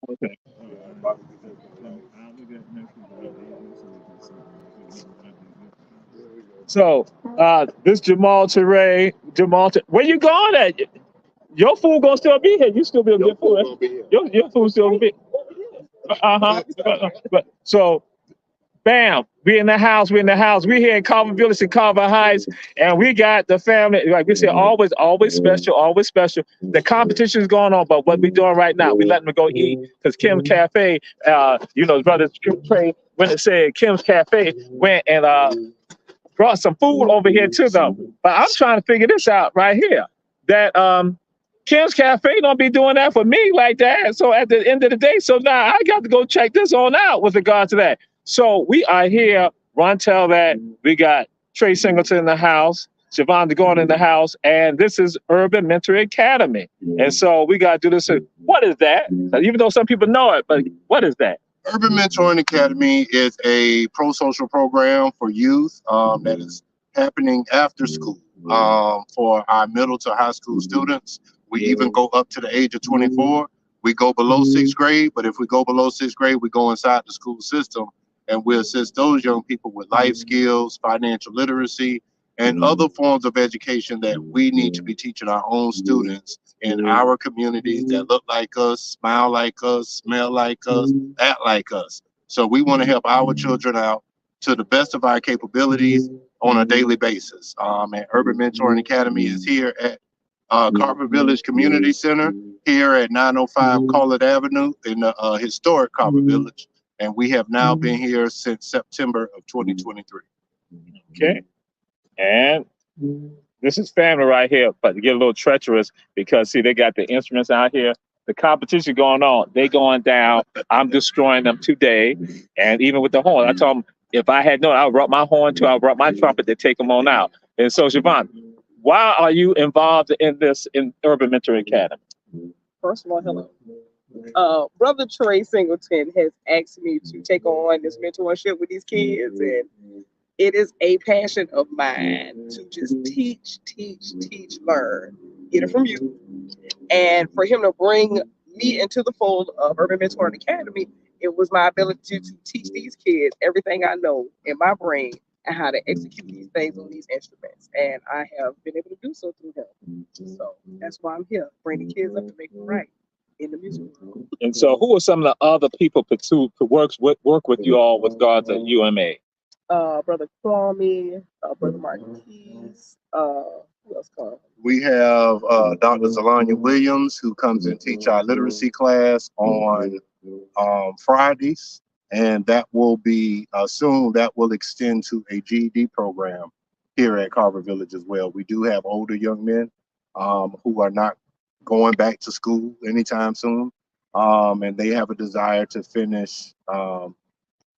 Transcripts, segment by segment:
Okay. So, this Jamal Teray, where you going at? Your food gonna still be here. You still be able to get food. Right? Your food still gonna be. But so, bam, we in the house. We in the house. We here in Carver Village in Carver Heights, and we got the family. Like we said, always special, always special. The competition is going on, but what we doing right now? We letting them go eat because Kim's Cafe. Brother Trey went and said Kim's Cafe went and brought some food over here to them. But I'm trying to figure this out right here. That Kim's Cafe don't be doing that for me like that. So at the end of the day, so now I got to go check this on out with regard to that. So we are here. Ron tell that we got Trey Singleton in the house, Siobhan DeGorn in the house, and this is Urban Mentor Academy. And so we got to do this. What is that? Even though some people know it, but what is that? Urban Mentoring Academy is a pro-social program for youth that is happening after school for our middle to high school students. We even go up to the age of 24. We go below sixth grade, but if we go below sixth grade, we go inside the school system and we assist those young people with life skills, financial literacy, and other forms of education that we need to be teaching our own students in our communities that look like us, smile like us, smell like us, act like us. So we want to help our children out to the best of our capabilities on a daily basis. And Urban Mentoring Academy is here at Carver Village Community Center here at 905 Collard Avenue in the historic Carver Village. And we have now been here since September of 2023. Okay. And this is family right here, but to get a little treacherous because see, they got the instruments out here. The competition going on. They going down. I'm destroying them today. And even with the horn, I told them if I had known, I would brought my horn too. I brought my trumpet to take them on out. And so, Siobhan, why are you involved in this in Urban Mentor Academy? First of all, hello. Brother Trey Singleton has asked me to take on this mentorship with these kids, and it is a passion of mine to just teach, learn, get it from you. And for him to bring me into the fold of Urban Mentoring Academy, it was my ability to teach these kids everything I know in my brain and how to execute these things on these instruments. And I have been able to do so through him. So that's why I'm here, bring the kids up to make them right in the music world. And so who are some of the other people who work with you all with regards to UMA? Brother Kwame, Brother Martin Keys, who else come? We have Dr. Zelania Williams, who comes and teach our literacy class on Fridays, and that will be soon. That will extend to a GED program here at Carver Village as well. We do have older young men who are not going back to school anytime soon, and they have a desire to finish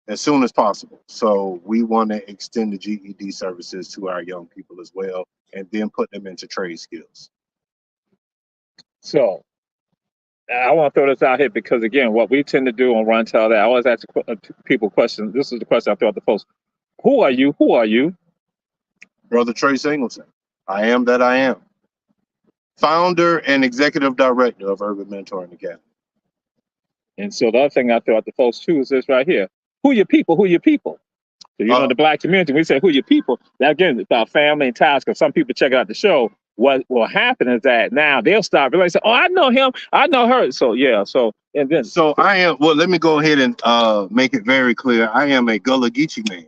as soon as possible. So we want to extend the GED services to our young people as well, and then put them into trade skills. So I want to throw this out here because, again, what we tend to do on Run Tell That, I always ask people questions. This is the question I throw out the post. Who are you? Who are you? Brother Trey Singleton. I am that I am. Founder and executive director of Urban Mentoring Academy. And so the other thing I throw out the post, too, is this right here. Who are your people? Who are your people? So, you know, the Black community, we say, who are your people? That, again, it's about family and ties, because some people check out the show, what will happen is that now they'll stop really say, "Oh, I know him, I know her." So yeah, so and then So I am. Well, let me go ahead and make it very clear. I am a Gullah Geechee man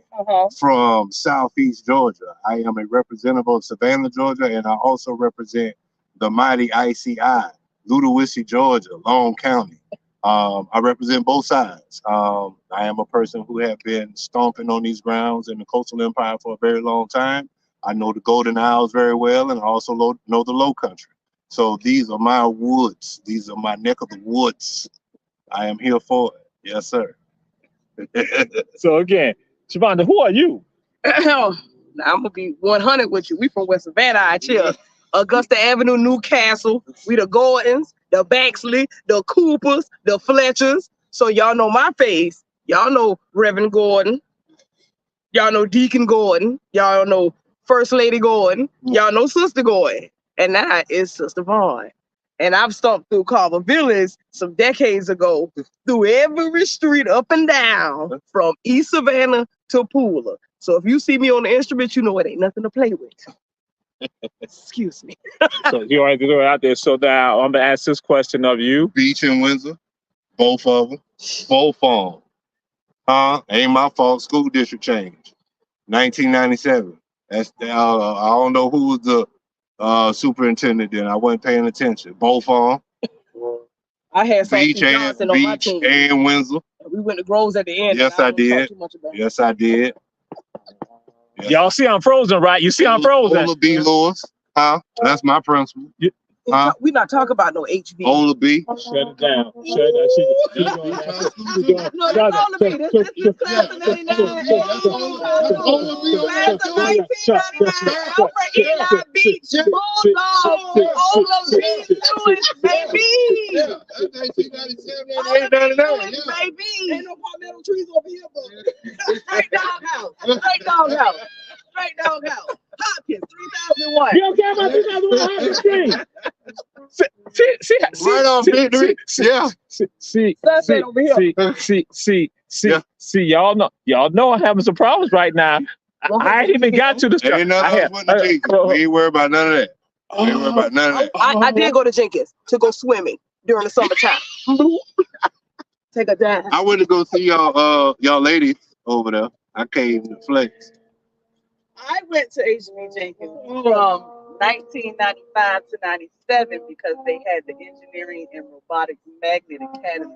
from Southeast Georgia. I am a representative of Savannah, Georgia, and I also represent the mighty ICI, Ludowici, Georgia, Long County. I represent both sides. I am a person who have been stomping on these grounds in the Coastal Empire for a very long time. I know the Golden Isles very well, and I also know the Low Country. So these are my woods. These are my neck of the woods. I am here for it. Yes, sir. so again, Shavonda, who are you? Now, I'm gonna be 100 with you. We from West Savannah, I chill. Augusta Avenue, Newcastle. We the Gordons, the Baxley, the Coopers, the Fletchers. So y'all know my face. Y'all know Reverend Gordon. Y'all know Deacon Gordon. Y'all know First Lady Gordon. Y'all know Sister Gordon. And now it's Sister Vaughn. And I've stomped through Carver Village some decades ago, through every street up and down, from East Savannah to Pooler. So if you see me on the instrument, you know it ain't nothing to play with. Excuse me. So you already threw it out there. So now I'm gonna ask this question of you. Beach and Windsor, both of them, both on. Ain't my fault. School district change, 1997. That's I don't know who was the superintendent then. I wasn't paying attention. Both on. I had Beach Johnson on my team. and Windsor. We went to Groves at the end. Yes, I did. Yes, I did. Yes. Y'all see I'm frozen, right? You see I'm frozen. Ola B. Lewis. That's my principal. We not talking about no HB. Ola B. Shut it down. Shut it down. No, that's Ola B. This is class of 99. Alfred Eli Beach, Bulldog, Ola B. Lewis, baby. Ola B. Lewis, baby. Ain't no palmetto trees over here, but straight doghouse. Straight doghouse. Straight doghouse. Hopkins, 3001. You don't care about 3001 Hopkins Street. See, Right on Victory. Yeah. See, y'all know I'm having some problems right now. I ain't even got to the stuff. Ain't nothing else with the Jenkins. We ain't worried about none of that. We ain't worried about none of that. I did go to Jenkins to go swimming during the summertime. Take a dive. I went to go see y'all ladies over there. I came to flex. I went to HB Jenkins from 1995 to 97 because they had the Engineering and Robotics Magnet Academy.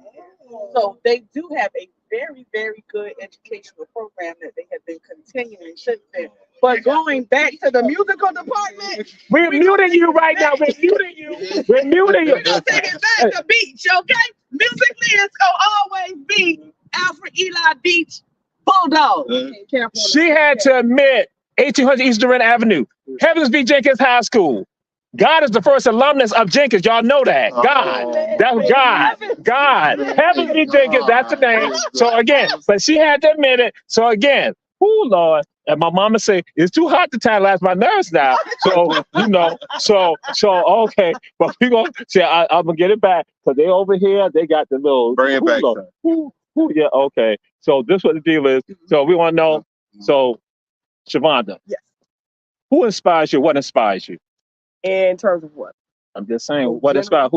So they do have a very, very good educational program that they have been continuing since then. But going back to the musical department, we're muting you right now. We're muting you. We're muting you. We're gonna take it back to Beach, okay? Musically, it's gonna always be Alfred Eli Beach Bulldog. She had to admit 1800 East Durant Avenue, Heavens V. Jenkins High School. God is the first alumnus of Jenkins. Y'all know that. God. That's God. God. Heavens V. Jenkins, that's the name. So again, but she had to admit it. So again, oh Lord. And my mama say, it's too hot to tantalize my nerves now. So, so okay. But we're going to say, I'm going to get it back. Because they over here, they got the little. Bring it back. Yeah, okay. So this is what the deal is. So we want to know. So, Shavonda. Yes. Who inspires you? What inspires you? In terms of what? I'm just saying, who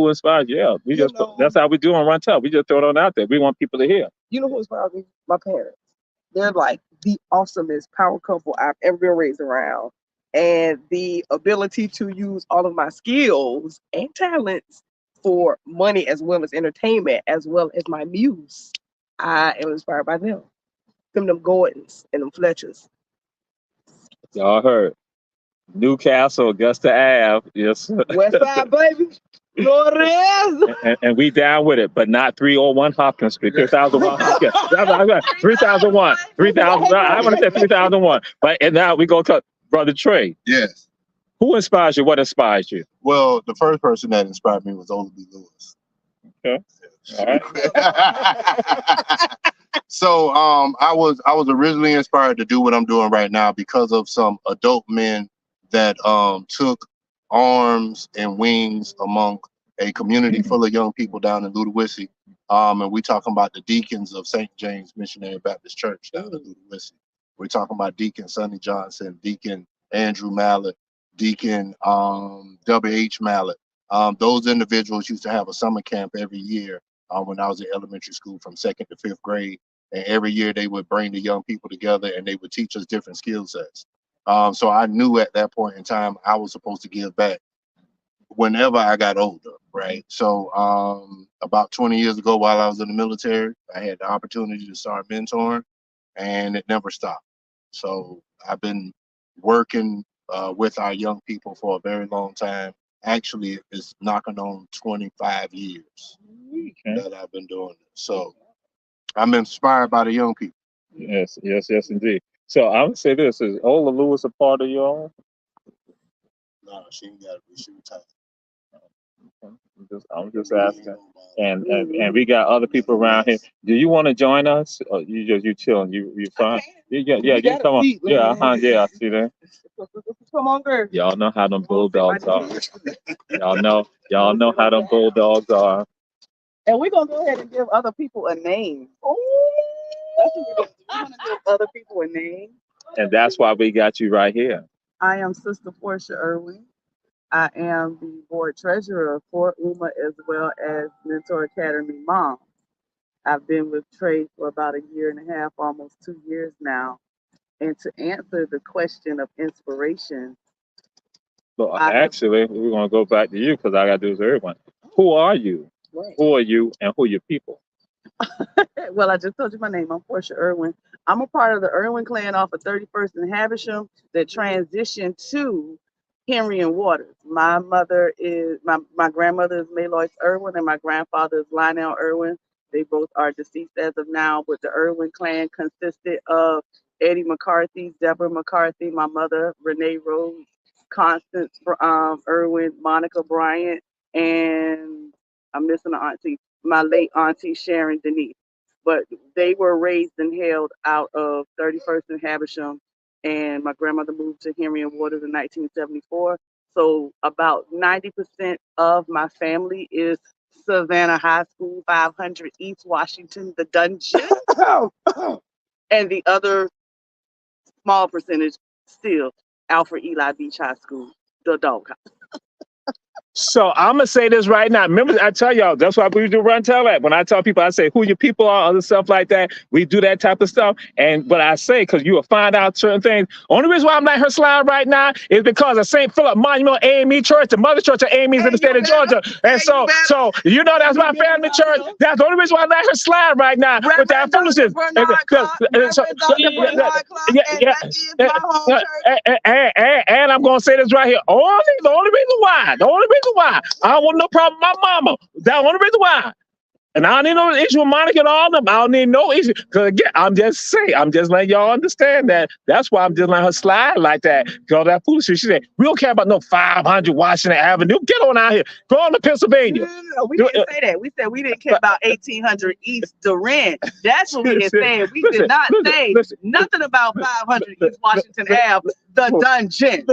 inspires you? Yeah, we just that's how we do on Run Tell. We just throw it on out there. We want people to hear. You know who inspires me? My parents. They're like the awesomest power couple I've ever been raised around. And the ability to use all of my skills and talents for money as well as entertainment, as well as my muse. I am inspired by them. Them Gordons and them Fletchers. Y'all heard. Newcastle, Augusta Ave. Yes. West Side, baby. And we down with it, but not 301 Hopkins Street, 3001 Hopkins. 3001. 3000. I want to say 3001. But and now we go to Brother Trey. Yes. Who inspires you? What inspires you? Well, the first person that inspired me was Ola B. Lewis. Okay. All right. So I was originally inspired to do what I'm doing right now because of some adult men that took arms and wings among a community full of young people down in Ludowici. And we talking about the deacons of St. James Missionary Baptist Church down in Ludowici. We're talking about Deacon Sonny Johnson, Deacon Andrew Mallett, Deacon W.H. Mallet. Those individuals used to have a summer camp every year when I was in elementary school from 2nd to 5th grade. And every year they would bring the young people together and they would teach us different skill sets. So I knew at that point in time I was supposed to give back whenever I got older, right? So about 20 years ago while I was in the military, I had the opportunity to start mentoring and it never stopped. So I've been working with our young people for a very long time. Actually, it's knocking on 25 years that I've been doing it. So I'm inspired by the young people. Yes, indeed. So I would say this: is Ola Lewis a part of y'all? No, she ain't got to be. She retired. I'm just asking. And we got other people around here. Do you want to join us? Or you chilling? You fine? You come on. Yeah, yeah, I see that. Come on, girl. Y'all know how them bulldogs are. Y'all know how them bulldogs are. And we're gonna go ahead and give other people a name. That's what we're gonna do. We're gonna give other people a name. And that's why we got you right here. I am Sister Portia Irwin. I am the board treasurer for UMA as well as Mentor Academy Mom. I've been with Trey for about 1.5 years, almost 2 years now. And to answer the question of inspiration, Well, actually, we're going to go back to you because I got to do this with everyone. Who are you? Right. Who are you and who are your people? Well, I just told you my name. I'm Portia Irwin. I'm a part of the Irwin clan off of 31st and Havisham that transitioned to Henry and Waters. My mother is, my grandmother is Malois Irwin and my grandfather is Lionel Irwin. They both are deceased as of now, but the Irwin clan consisted of Eddie McCarthy, Deborah McCarthy, my mother, Renee Rose, Constance Irwin, Monica Bryant, and I'm missing an auntie, my late auntie Sharon Denise. But they were raised and held out of 31st and Havisham, and my grandmother moved to Henry and Waters in 1974. So about 90% of my family is Savannah High School, 500 East Washington, the dungeon. And the other small percentage still Alfred Eli Beach High School, the doghouse. So I'm gonna say this right now. Remember, I tell y'all that's why we do run tell that. When I tell people, I say who your people are, other stuff like that. We do that type of stuff. And what I say, because you will find out certain things. Only reason why I'm letting her slide right now is because of St. Philip Monument AME Church, the mother church of AME's in the state of Georgia. And so you know that's my family church. That's the only reason why I let her slide right now with that foolishness. And I'm gonna say this right here. The only reason why. I don't want no problem with my mama. That's the only reason why. And I don't need no issue with Monica and all of them. I don't need no issue. Because again, I'm just letting y'all understand that. That's why I'm just letting her slide like that. Because that foolishness. She said, we don't care about no 500 Washington Avenue. Get on out here. Go on to Pennsylvania. No, we didn't say that. We said we didn't care about 1800 East Durant. That's what we had said. We did not say nothing about 500 East Washington Ave, the dungeon.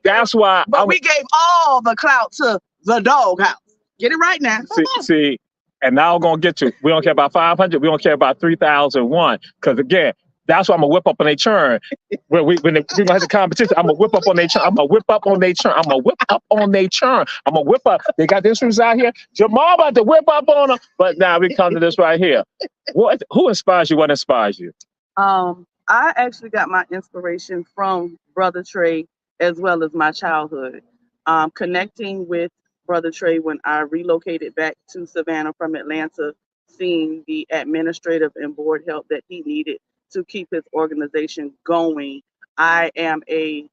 That's why. But we gave all the clout to the doghouse. Get it right now. See, and now I'm going to get you. We don't care about 500. We don't care about 3001. Because again, that's why I'm going to whip up on their churn. When we're going to have the competition, I'm going to whip up on their churn. I'm going to whip up on their churn. They got instruments out here. Jamal about to whip up on them. But now we come to this right here. Who inspires you? What inspires you? I actually got my inspiration from Brother Trey as well as my childhood. Connecting with Brother Trey when I relocated back to Savannah from Atlanta, seeing the administrative and board help that he needed to keep his organization going. I am a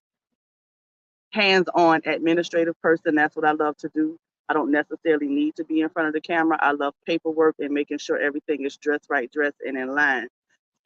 hands-on administrative person. That's what I love to do. I don't necessarily need to be in front of the camera. I love paperwork and making sure everything is dressed and in line.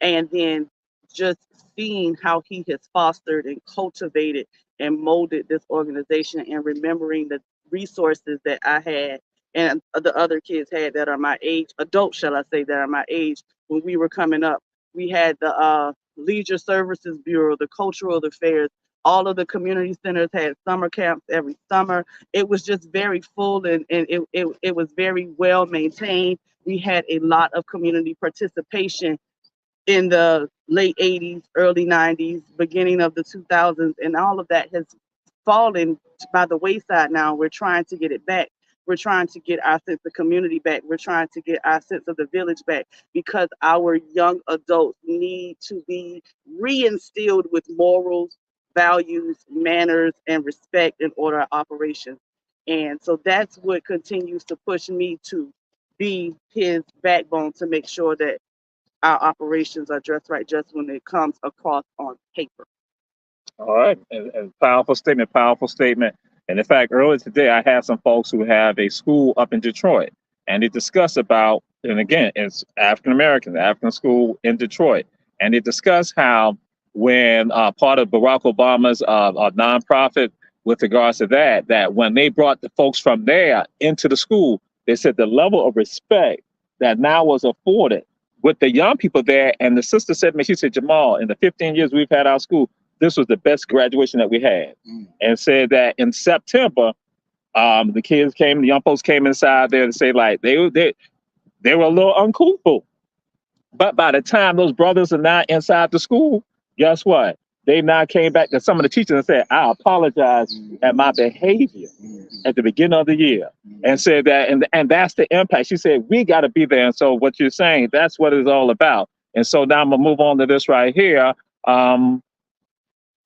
And then just seeing how he has fostered and cultivated and molded this organization and remembering the resources that I had and the other kids had that are my age, adults, shall I say, that are my age when we were coming up. We had the Leisure Services Bureau, the cultural affairs, all of the community centers had summer camps every summer. It was just very full and it was very well maintained. We had a lot of community participation in the late 80s, early 90s, beginning of the 2000s, and all of that has fallen by the wayside now. We're trying to get it back. We're trying to get our sense of community back. We're trying to get our sense of the village back because our young adults need to be reinstilled with morals, values, manners, and respect in order of operations. And so that's what continues to push me to be his backbone to make sure that our operations are just right, just when it comes across on paper. All right, and powerful statement, powerful statement. And in fact, earlier today, I had some folks who have a school up in Detroit, and they discuss about, and again, it's African American, African school in Detroit, and they discuss how when part of Barack Obama's nonprofit with regards to that when they brought the folks from there into the school, they said the level of respect that now was afforded with the young people there. And the sister said to me, she said, Jamal, in the 15 years we've had our school, this was the best graduation that we had. And said that in September, the kids came, the young folks came inside there to say like they were a little uncouth. But by the time those brothers are now inside the school, guess what? They now came back to some of the teachers and said, I apologize at my behavior at the beginning of the year. And said that, and that's the impact. She said, we got to be there. And so what you're saying, that's what it's all about. And so now I'm going to move on to this right here.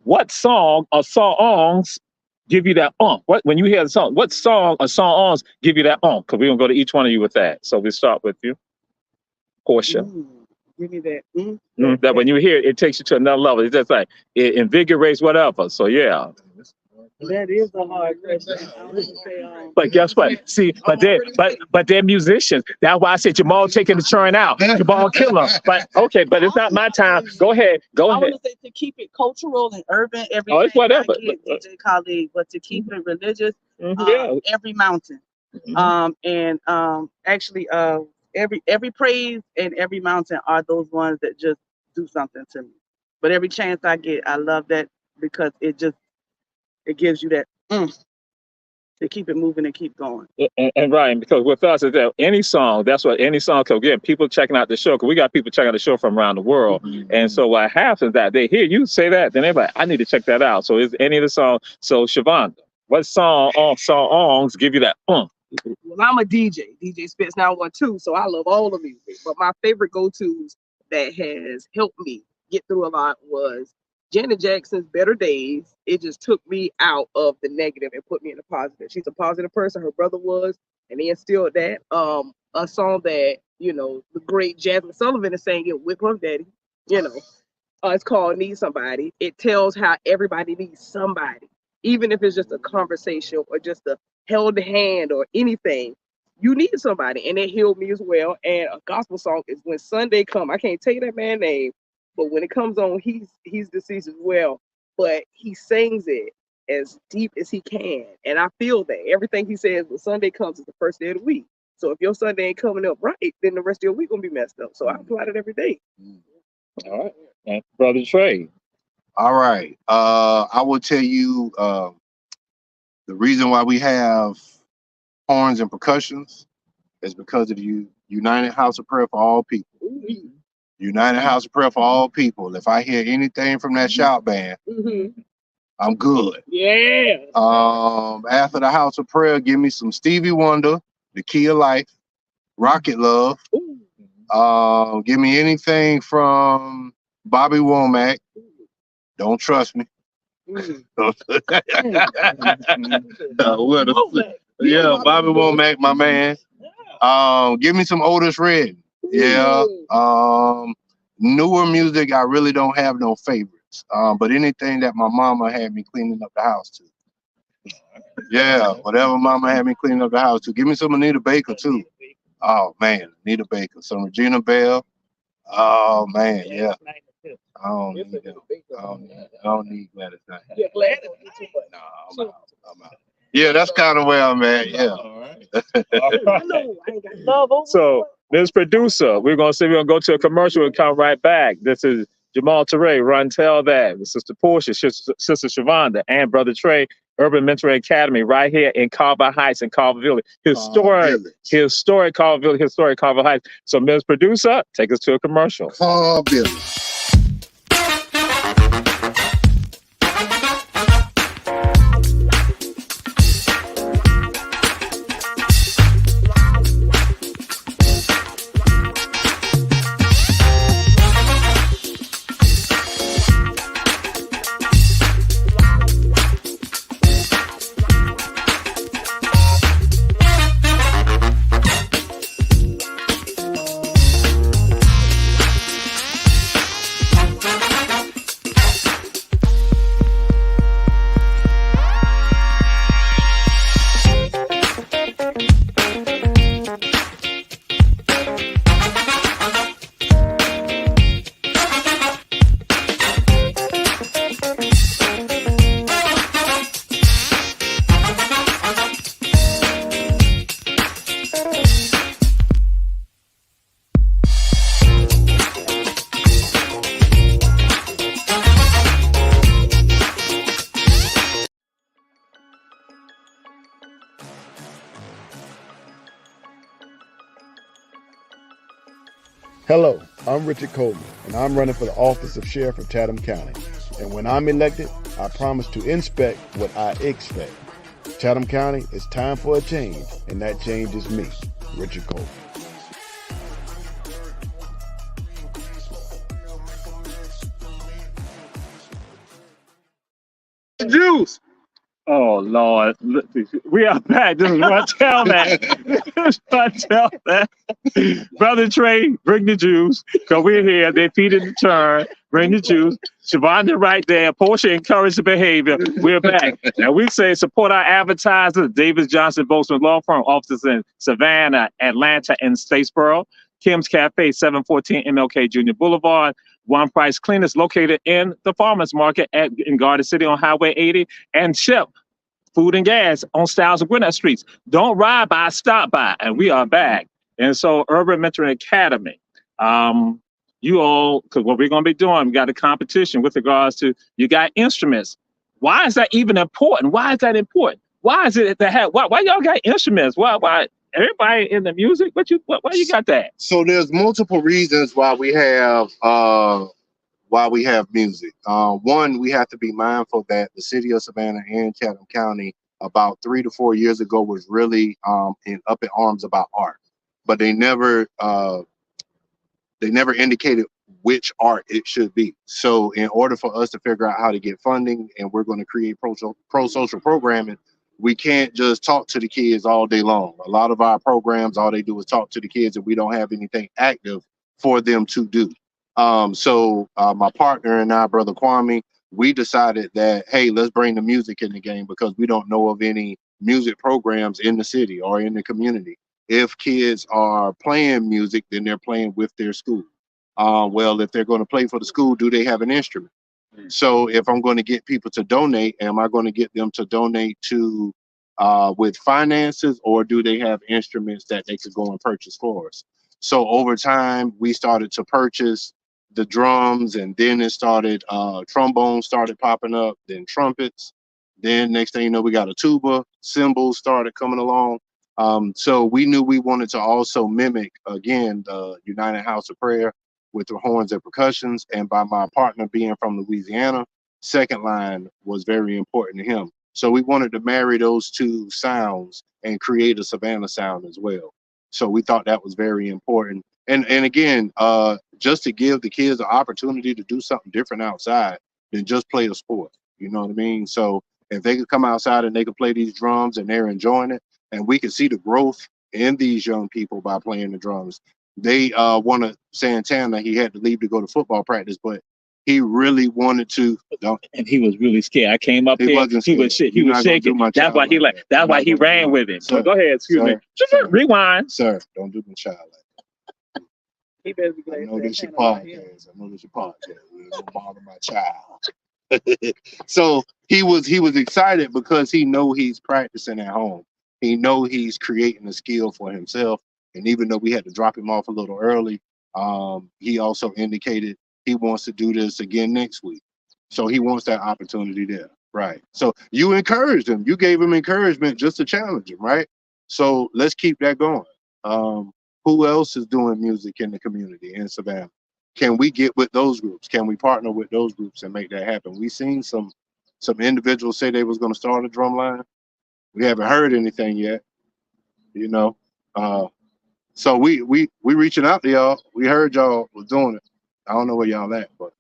What song or songs give you that What when you hear the song, what song or songs give you that Because we're going to go to each one of you with that. So we start with you, Portia. Give me that. That when you hear it, it takes you to another level. It's just like it invigorates whatever. So yeah. That is a hard question. I wouldn't say, But guess what? See, but they're musicians. That's why I said Jamal taking the turn out. Jamal killer. But okay, but it's not my time. Go ahead. I want to say to keep it cultural and urban, everything. It's whatever. I get DJ Khaled, but to keep it religious, every mountain. Actually, every praise and every mountain are those ones that just do something to me. But every chance I get, I love that because it gives you that to keep it moving and keep going. And right, because with us is that any song, that's what any song, because again, people checking out the show, because we got people checking out the show from around the world. And so what happens is that they hear you say that, then they're like, I need to check that out. So is any of the songs, so Shavonda, what songs give you that Well, I'm a DJ. DJ Spits now one too, so I love all the music. But my favorite go-tos that has helped me get through a lot was Janet Jackson's Better Days. It just took me out of the negative and put me in the positive. She's a positive person. Her brother was, and he instilled that. A song that, the great Jasmine Sullivan is saying it with her daddy, it's called Need Somebody. It tells how everybody needs somebody, even if it's just a conversation or just a held hand or anything. You need somebody, and it healed me as well. And a gospel song is When Sunday Come. I can't tell you that man's name, but when it comes on, he's deceased as well. But he sings it as deep as he can, and I feel that everything he says when Sunday comes is the first day of the week. So if your Sunday ain't coming up right, then the rest of your week gonna be messed up. So I apply it every day. All right, and Brother Trey. All right. I will tell you the reason why we have horns and percussions is because of the United House of Prayer for All People. United House of Prayer for All People. If I hear anything from that shout band, I'm good. Yeah. After the House of Prayer, give me some Stevie Wonder, The Key of Life, Rocket Love. Give me anything from Bobby Womack. Don't trust me. Yeah, Bobby Womack, my man. Give me some Otis Redding. Yeah. Newer music, I really don't have no favorites. But anything that my mama had me cleaning up the house to. Yeah, whatever mama had me cleaning up the house to. Give me some Anita Baker too. Oh man, Anita Baker. Some Regina Bell. Oh man, yeah. I don't need Gladys Knight. Yeah, Gladys. No, I'm out. Yeah, that's kind of where I'm at. Yeah. All right. So, Ms. Producer, we're gonna go to a commercial and come right back. This is Jamal Teray, Run Tell That, with Sister Portia, Sister Shavonda, and Brother Trey, Urban Mentoring Academy, right here in Carver Heights and Carver Village. Historic Carver Village, historic Carver Heights. So, Ms. Producer, take us to a commercial. Carver Village. Hello, I'm Richard Coleman, and I'm running for the office of Sheriff of Chatham County. And when I'm elected, I promise to inspect what I expect. Chatham County, it's time for a change, and that change is me, Richard Coleman. Juice. Oh Lord, we are back. This is Montel man. This is Montel man. Brother Trey, bring the juice. Cause we're here. They feeding the turn. Bring the juice. Shavonda right there. Portia encourage the behavior. We're back. Now we say support our advertisers. Davis Johnson Bozeman Law Firm offices in Savannah, Atlanta, and Statesboro. Kim's Cafe, 714 MLK Junior Boulevard. One Price Cleaners located in the Farmers Market in Garden City on Highway 80. And Ship Food and Gas on Styles and Gwinnett Streets. Don't ride by, stop by. And we are back. And so Urban Mentoring Academy, you all, because what we're going to be doing, we got a competition with regards to, you got instruments. Why is that even important? Why is that important? Why is it that have, why y'all got instruments? Why everybody in the music? Why you got that? So there's multiple reasons why we have music. One, we have to be mindful that the city of Savannah and Chatham County about 3 to 4 years ago was really up in arms about art, but they never indicated which art it should be. So in order for us to figure out how to get funding, and we're going to create pro-social programming, we can't just talk to the kids all day long. A lot of our programs, all they do is talk to the kids, and we don't have anything active for them to do. So my partner and I, Brother Kwame, we decided that, hey, let's bring the music in the game, because we don't know of any music programs in the city or in the community. If kids are playing music, then they're playing with their school. Well, if they're going to play for the school, do they have an instrument? So if I'm going to get people to donate, am I going to get them to donate to with finances, or do they have instruments that they could go and purchase for us? So over time, we started to purchase the drums, and then it started, trombones started popping up, then trumpets. Then next thing you know, we got a tuba, cymbals started coming along. So we knew we wanted to also mimic, again, the United House of Prayer with the horns and percussions. And by my partner being from Louisiana, second line was very important to him. So we wanted to marry those two sounds and create a Savannah sound as well. So we thought that was very important. And again, just to give the kids the opportunity to do something different outside than just play a sport. You know what I mean? So if they could come outside and they could play these drums and they're enjoying it, and we can see the growth in these young people by playing the drums. They wanted Santana, he had to leave to go to football practice, but he really wanted to. And he was really scared. I came up here. He was shaking. That's why he that's why he ran with it. So go ahead, excuse me. Rewind. Sir, don't do my child like that. I know that you podcast. You don't bother my child. So he was excited because he know he's practicing at home. He know he's creating a skill for himself. And even though we had to drop him off a little early, he also indicated he wants to do this again next week. So he wants that opportunity there. Right. So you encouraged him. You gave him encouragement just to challenge him. Right. So let's keep that going. Who else is doing music in the community in Savannah? Can we get with those groups? Can we partner with those groups and make that happen? We've seen some individuals say they was going to start a drum line. We haven't heard anything yet, you know. So we reaching out to y'all. We heard y'all was doing it. I don't know where y'all at, but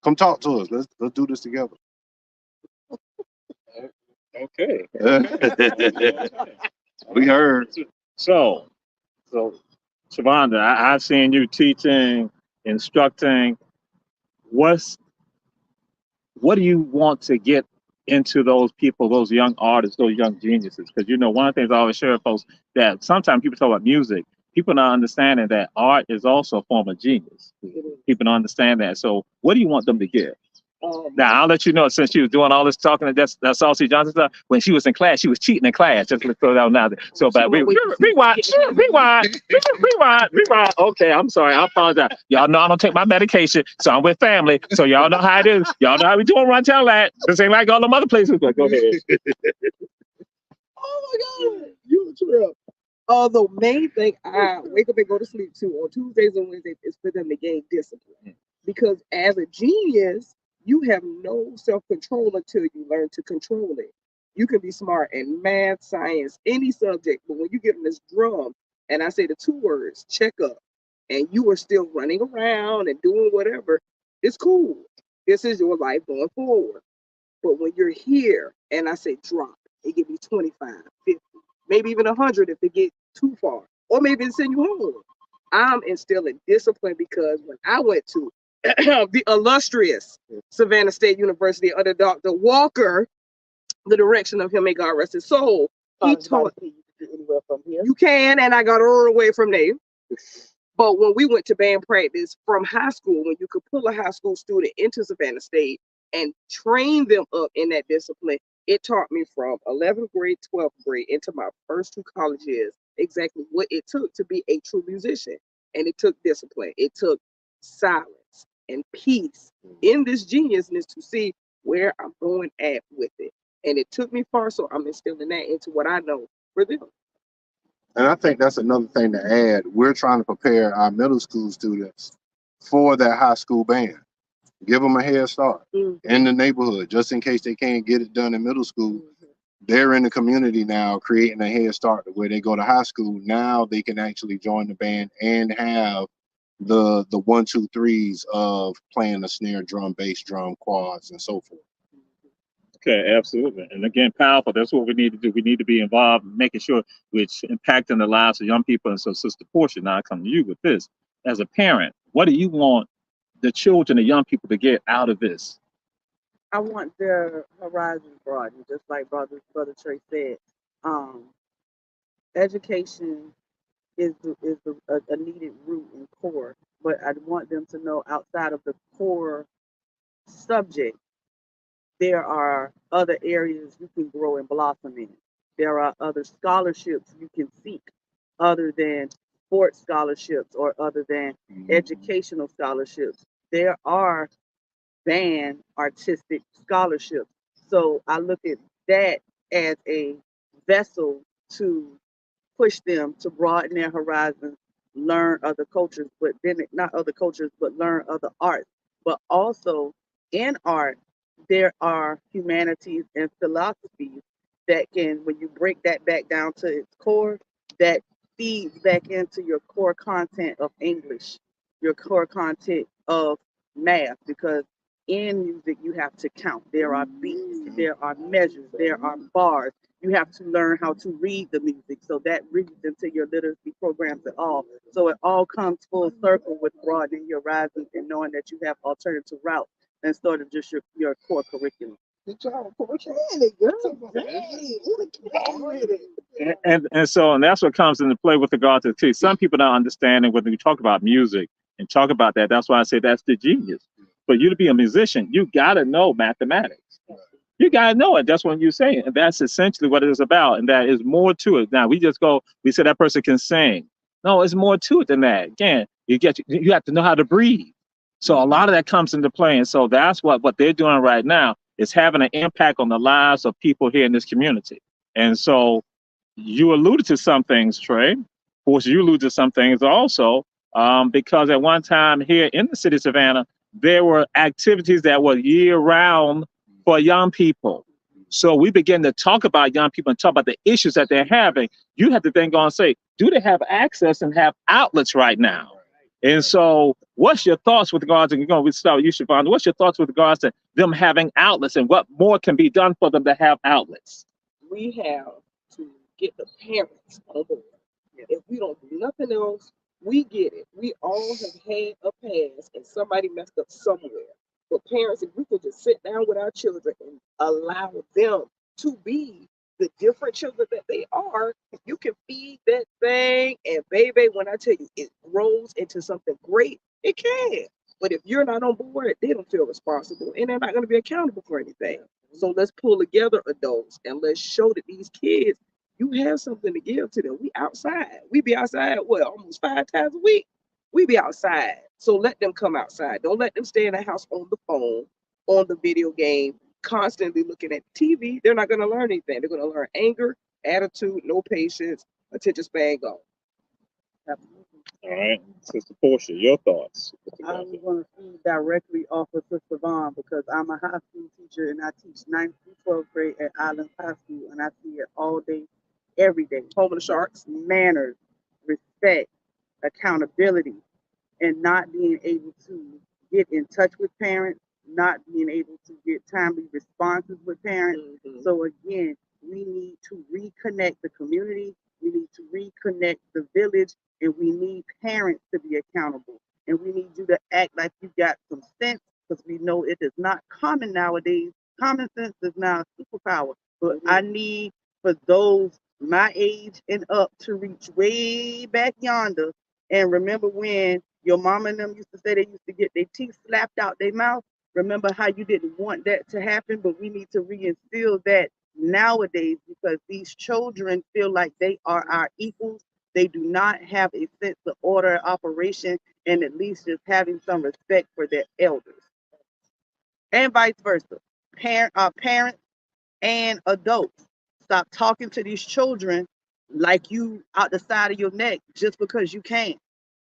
come talk to us. Let's do this together. Okay. We heard. So Shavonda, I've seen you teaching, instructing. What do you want to get into those people, those young artists, those young geniuses? Because you know, one of the things I always share with folks, that sometimes people talk about music, people not understanding that art is also a form of genius. People don't understand that. So what do you want them to get? Now I'll let you know, since she was doing all this talking, that Saucy Johnson stuff, when she was in class, she was cheating in class. Just to throw that out now. So, but rewind. Okay, I'm sorry. I apologize. Y'all know I don't take my medication, so I'm with family. So y'all know how it is. Y'all know how we doing. Run tell that. This ain't like all them other places. But go ahead. Oh my God, you a trip. The main thing I wake up and go to sleep to on Tuesdays and Wednesdays is for them to gain discipline. Because as a genius, you have no self-control until you learn to control it. You can be smart in math, science, any subject, but when you get on this drum and I say the two words, check up, and you are still running around and doing whatever, it's cool. This is your life going forward. But when you're here and I say drop, it give me 25, 50, maybe even 100 if it get too far, or maybe it send you home. I'm instilling discipline because when I went to the illustrious Savannah State University under Dr. Walker, the direction of him, may God rest his soul, he taught me anywhere from here. You can, and I got all away from there. But when we went to band practice from high school, when you could pull a high school student into Savannah State and train them up in that discipline, it taught me from 11th grade, 12th grade into my first two college years exactly what it took to be a true musician. And it took discipline. It took silence and peace in this geniusness to see where I'm going at with it. And it took me far, so I'm instilling that into what I know for them. And I think that's another thing to add. We're trying to prepare our middle school students for that high school band. Give them a head start in the neighborhood, just in case they can't get it done in middle school. They're in the community now, creating a head start where they go to high school. Now they can actually join the band and have the 1, 2, 3s of playing the snare, drum, bass, drum, quads, and so forth. Okay, absolutely. And again, powerful. That's what we need to do. We need to be involved, making sure we're impacting the lives of young people. And so, Sister Portia, now I come to you with this. As a parent, what do you want the children, the young people to get out of this? I want their horizons broadened, just like Brother Trey said. Education is a needed root and core, but I want them to know outside of the core subject, there are other areas you can grow and blossom in. There are other scholarships you can seek other than sports scholarships or other than educational scholarships. There are band artistic scholarships. So I look at that as a vessel to push them to broaden their horizons, learn other cultures, but then not other cultures, but learn other arts. But also in art, there are humanities and philosophies that can, when you break that back down to its core, that feeds back into your core content of English, your core content of math, because in music you have to count. There are beats, there are measures, there are bars. You have to learn how to read the music, so that reads into your literacy programs at all. So it all comes full circle with broadening your horizons and knowing that you have alternative routes instead of just your core curriculum. Good job, Portia. Girl. And so that's what comes into play with regard to the kids. Some people don't understand it when we talk about music and talk about that. That's why I say that's the genius. For you to be a musician, you gotta know mathematics. You gotta know it. That's what you're saying. And that's essentially what it is about. And that is more to it. Now we say that person can sing. No, it's more to it than that. Again, you have to know how to breathe. So a lot of that comes into play. And so that's what they're doing right now is having an impact on the lives of people here in this community. And so you alluded to some things, Trey. Of course, you alluded to some things also, because at one time here in the city of Savannah, there were activities that were year round for young people. So we begin to talk about young people and talk about the issues that they're having. You have to then go and say, do they have access and have outlets right now? And so what's your thoughts with regards to, we start with you, Siobhan, what's your thoughts with regards to them having outlets and what more can be done for them to have outlets? We have to get the parents on board. If we don't do nothing else, we get it. We all have had a past and somebody messed up somewhere. But parents, if we could just sit down with our children and allow them to be the different children that they are, you can feed that thing. And baby, when I tell you it grows into something great, it can. But if you're not on board, they don't feel responsible and they're not going to be accountable for anything. So let's pull together adults and let's show that these kids, you have something to give to them. We outside. We be outside, almost 5 times a week. We be outside. So let them come outside. Don't let them stay in the house on the phone, on the video game, constantly looking at TV. They're not going to learn anything. They're going to learn anger, attitude, no patience, attention span gone. All right, Sister Portia, your thoughts. I'm going to feed directly off of Sister Vaughn because I'm a high school teacher and I teach 9th through 12th grade at Island High School, and I see it all day, every day. Home of the Sharks. Manners, respect, accountability, and not being able to get in touch with parents, not being able to get timely responses with parents. Mhm. So again, we need to reconnect the community, we need to reconnect the village, and we need parents to be accountable. And we need you to act like you got some sense because we know it is not common nowadays. Common sense is now a superpower. But I need for those my age and up to reach way back yonder and remember when your mama and them used to say they used to get their teeth slapped out their mouth. Remember how you didn't want that to happen, but we need to reinstill that nowadays because these children feel like they are our equals. They do not have a sense of order, operation, and at least just having some respect for their elders, and vice versa. Parents and adults, stop talking to these children like you out the side of your neck just because you can.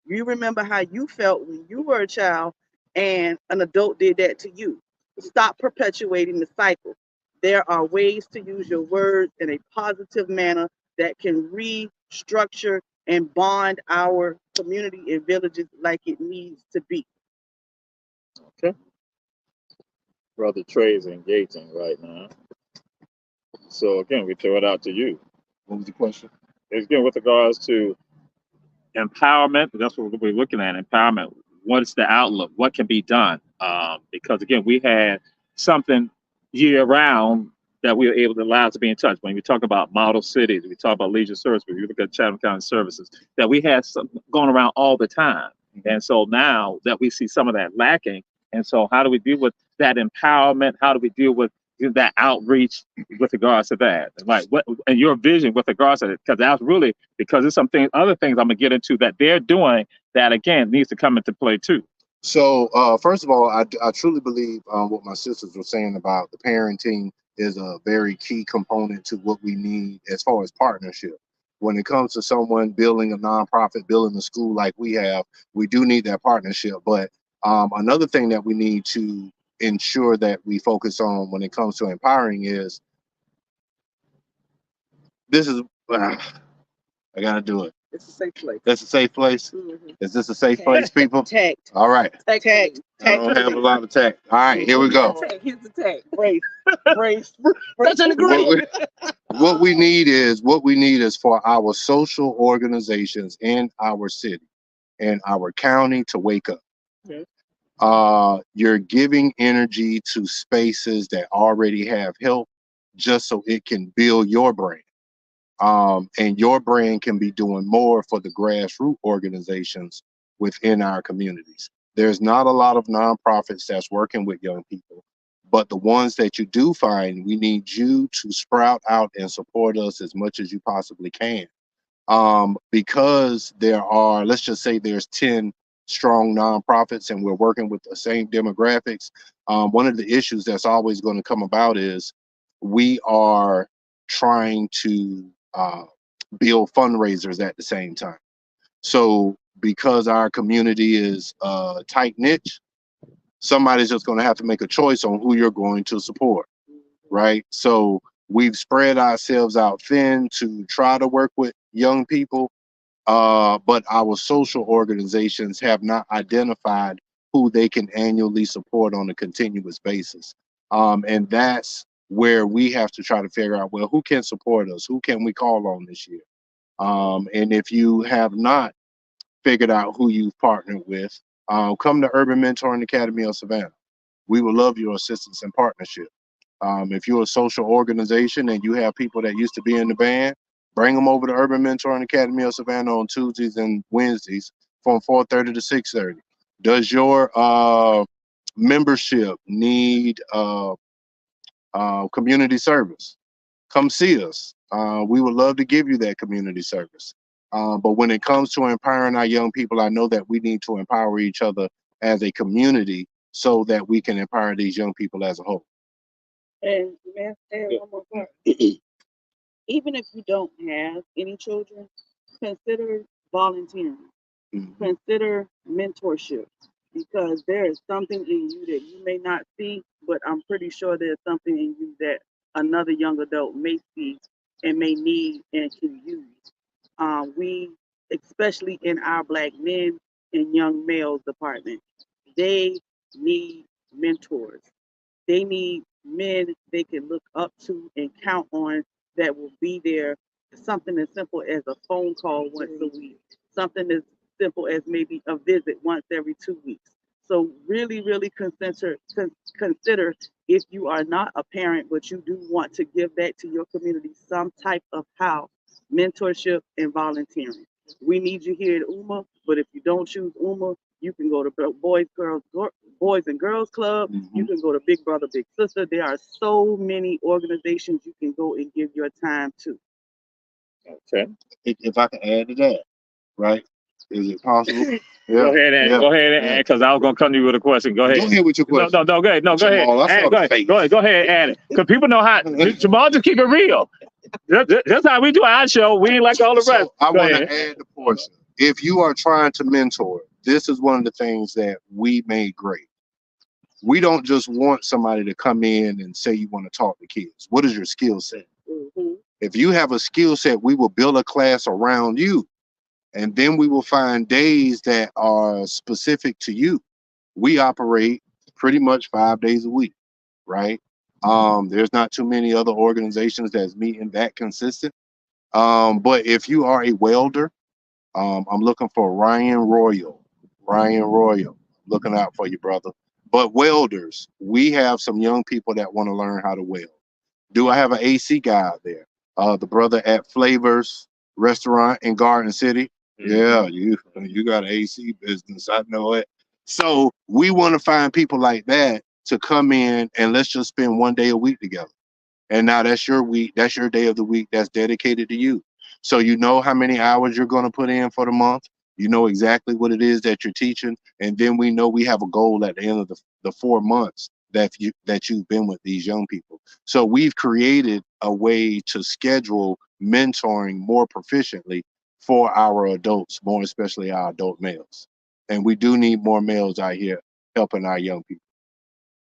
You remember how you felt when you were a child and an adult did that to you. Stop perpetuating the cycle. There are ways to use your words in a positive manner that can restructure and bond our community and villages like it needs to be. Okay. Brother Trey is engaging right now. So again, we throw it out to you. What was the question? Again, with regards to empowerment, that's what we're looking at. Empowerment. What is the outlook? What can be done? Because again, we had something year round that we were able to allow to be in touch. When we talk about model cities, we talk about leisure service, we look at Chatham County services, that we had something going around all the time. And so now that we see some of that lacking, and so how do we deal with that empowerment? How do we deal with that outreach with regards to that? Like what and your vision with regards to it? Because that's really because there's some things, other things I'm gonna get into that they're doing that again needs to come into play too. So first of all, I truly believe what my sisters were saying about the parenting is a very key component to what we need as far as partnership. When it comes to someone building a nonprofit, building a school like we have, we do need that partnership. But another thing that we need to ensure that we focus on when it comes to empowering is this is I gotta do it. It's a safe place. That's a safe place. Mhm. Is this a safe place, people? Tact. All right. Tact. I don't have a lot of tech. All right, here we go. Here's the tact. Brace. Brace. Touch and What agree. what we need is for our social organizations in our city and our county to wake up. Okay. You're giving energy to spaces that already have help just so it can build your brand. And your brand can be doing more for the grassroots organizations within our communities. There's not a lot of nonprofits that's working with young people, but the ones that you do find, we need you to sprout out and support us as much as you possibly can. Because there are, let's just say there's 10 strong nonprofits and we're working with the same demographics. One of the issues that's always going to come about is we are trying to build fundraisers at the same time. So because our community is tight niche, somebody's just going to have to make a choice on who you're going to support, right? So we've spread ourselves out thin to try to work with young people, but our social organizations have not identified who they can annually support on a continuous basis. And that's where we have to try to figure out, well, who can support us? Who can we call on this year? And if you have not figured out who you've partnered with, come to Urban Mentoring Academy of Savannah. We would love your assistance and partnership. If you're a social organization and you have people that used to be in the band, bring them over to Urban Mentoring Academy of Savannah on Tuesdays and Wednesdays from 4:30 to 6:30. Does your membership need community service? Come see us. We would love to give you that community service. But when it comes to empowering our young people, I know that we need to empower each other as a community so that we can empower these young people as a whole. And man, one more part. even if you don't have any children, consider volunteering. Consider mentorship, because there is something in you that you may not see, but I'm pretty sure there's something in you that another young adult may see and may need and can use. We, especially in our Black men and young males department, they need mentors. They need men they can look up to and count on that will be there. Something as simple as a phone call once a week, something as simple as maybe a visit once every 2 weeks. So really, really consider if you are not a parent, but you do want to give back to your community some type of how mentorship and volunteering. We need you here at UMA, but if you don't choose UMA, you can go to Boys and Girls Club. You can go to Big Brother, Big Sister. There are so many organizations you can go and give your time to. Okay. If I can add to that, right? Is it possible? Yeah. Go ahead and because I was gonna come to you with a question. Go ahead. Go ahead with your question. No, go ahead. No, go ahead. Jamal, I saw the face. Go ahead, add it. Because people know how Jamal just keep it real. That's how we do our show. We ain't like all the rest. So I want to add the portion. If you are trying to mentor, this is one of the things that we made great. We don't just want somebody to come in and say you want to talk to kids. What is your skill set? If you have a skill set, we will build a class around you. And then we will find days that are specific to you. We operate pretty much 5 days a week, right? There's not too many other organizations that's meeting that consistent. But if you are a welder, I'm looking for Ryan Royal, looking out for you, brother. But welders, we have some young people that want to learn how to weld. Do I have an AC guy out there? The brother at Flavors Restaurant in Garden City. Yeah, you got an AC business. I know it. So we want to find people like that to come in and let's just spend 1 day a week together. And now that's your week. That's your day of the week that's dedicated to you. So you know how many hours you're going to put in for the month. You know exactly what it is that you're teaching. And then we know we have a goal at the end of the 4 months that you've been with these young people. So we've created a way to schedule mentoring more proficiently for our adults, more especially our adult males. And we do need more males out here helping our young people.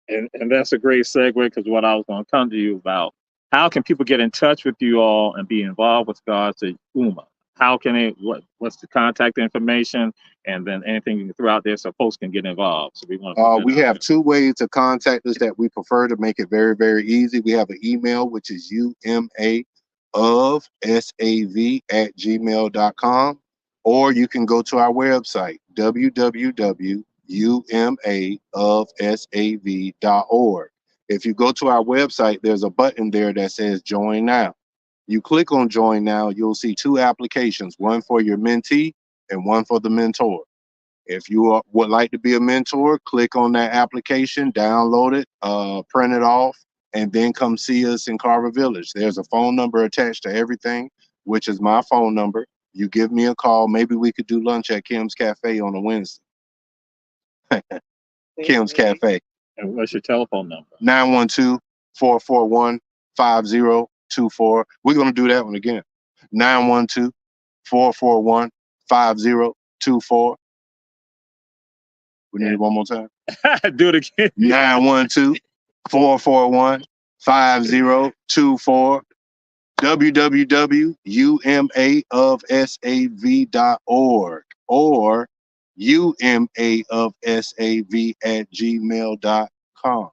And that's a great segue, because what I was going to come to you about, how can people get in touch with you all and be involved with regards to UMA? How can they, what's the contact information, and then anything you can throw out there so folks can get involved? So we have 2 ways to contact us that we prefer to make it very, very easy. We have an email, which is umaofsav@gmail.com, or you can go to our website, www.umaofsav.org. If you go to our website, there's a button there that says Join Now. You click on Join Now, you'll see 2 applications, one for your mentee and one for the mentor. If you would like to be a mentor, click on that application, download it, print it off, and then come see us in Carver Village. There's a phone number attached to everything, which is my phone number. You give me a call. Maybe we could do lunch at Kim's Cafe on a Wednesday. Kim's Cafe. And what's your telephone number? 912-441-5024. We're going to do that one again. 912-441-5024. We need it one more time. Do it again. 912-441-5024. www.umaofsav.org or umaofsav@gmail.com.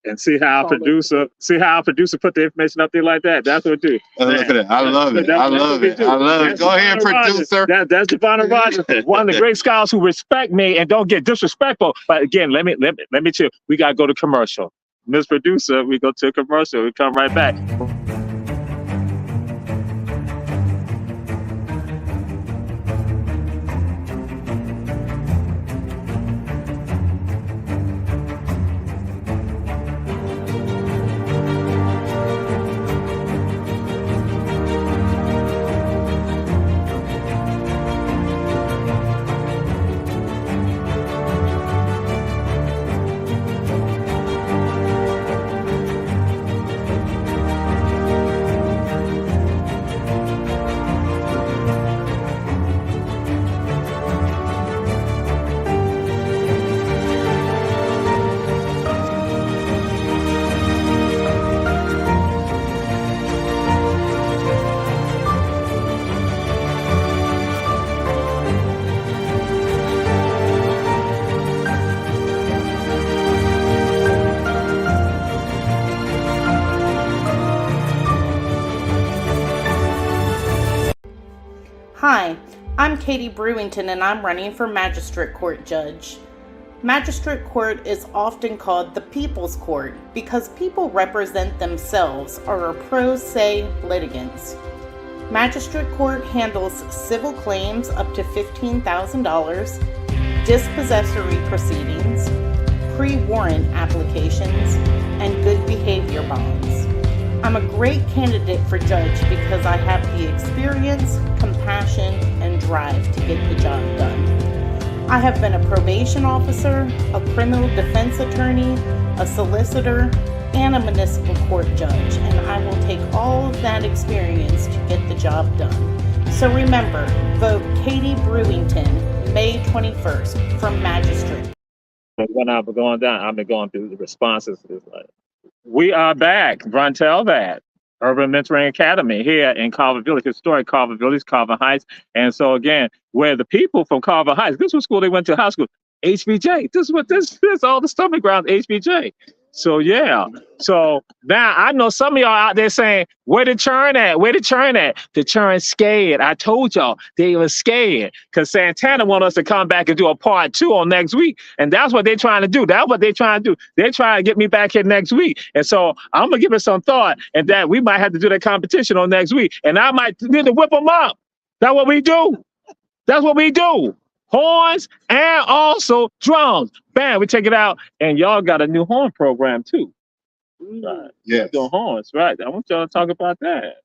And see how our producer put the information up there like that. That's what we do. Look at it. I love it. I love it. Go ahead, producer. That's Devonna Rogers, one of the great scholars who respect me and don't get disrespectful. But again, let me chill. We gotta go to commercial. Miss Producer, we go to a commercial. We come right back. I'm Katie Brewington, and I'm running for Magistrate Court Judge. Magistrate Court is often called the People's Court because people represent themselves or are pro se litigants. Magistrate Court handles civil claims up to $15,000, dispossessory proceedings, pre-warrant applications, and good behavior bonds. I'm a great candidate for judge because I have the experience, compassion, and drive to get the job done. I have been a probation officer, a criminal defense attorney, a solicitor, and a municipal court judge, and I will take all of that experience to get the job done. So remember, vote Katie Brewington, May 21st, for Magistrate. When I've been going down, I've been going through the responses. It's like, we are back. Run, tell that. Urban Mentoring Academy here in Carver Village, historic Carver Village, Carver Heights. And so again, where the people from Carver Heights, this was school they went to high school, HBJ. This is what this all the stomach ground, HBJ. So yeah. So now I know some of y'all out there saying, where the churn at? Where the churn at? The churn scared. I told y'all they were scared because Santana want us to come back and do a part 2 on next week. And that's what they're trying to do. That's what they're trying to do. They're trying to get me back here next week. And so I'm gonna give it some thought and that we might have to do that competition on next week. And I might need to whip them up. That's what we do. That's what we do. Horns and also drums. Bam, we take it out. And y'all got a new horn program too. Right. Yes. The horns, right. I want y'all to talk about that.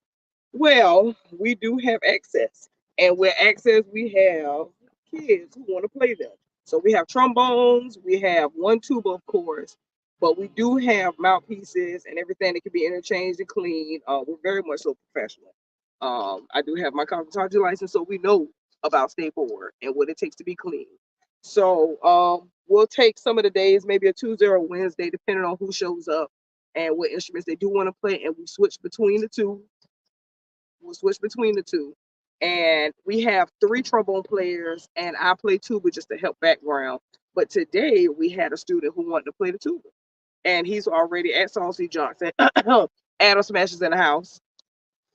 Well, we do have access. And with access, we have kids who want to play them. So we have trombones, we have one tuba, of course, but we do have mouthpieces and everything that can be interchanged and cleaned. We're very much so professional. I do have my conservatory license, so we know about state board and what it takes to be clean. So we'll take some of the days, maybe a Tuesday or a Wednesday, depending on who shows up and what instruments they do want to play, and we switch between the two. We'll switch between the two. And we have 3 trombone players, and I play tuba just to help background. But today we had a student who wanted to play the tuba, and he's already at Saucy Johnson. Adam Smash is in the house.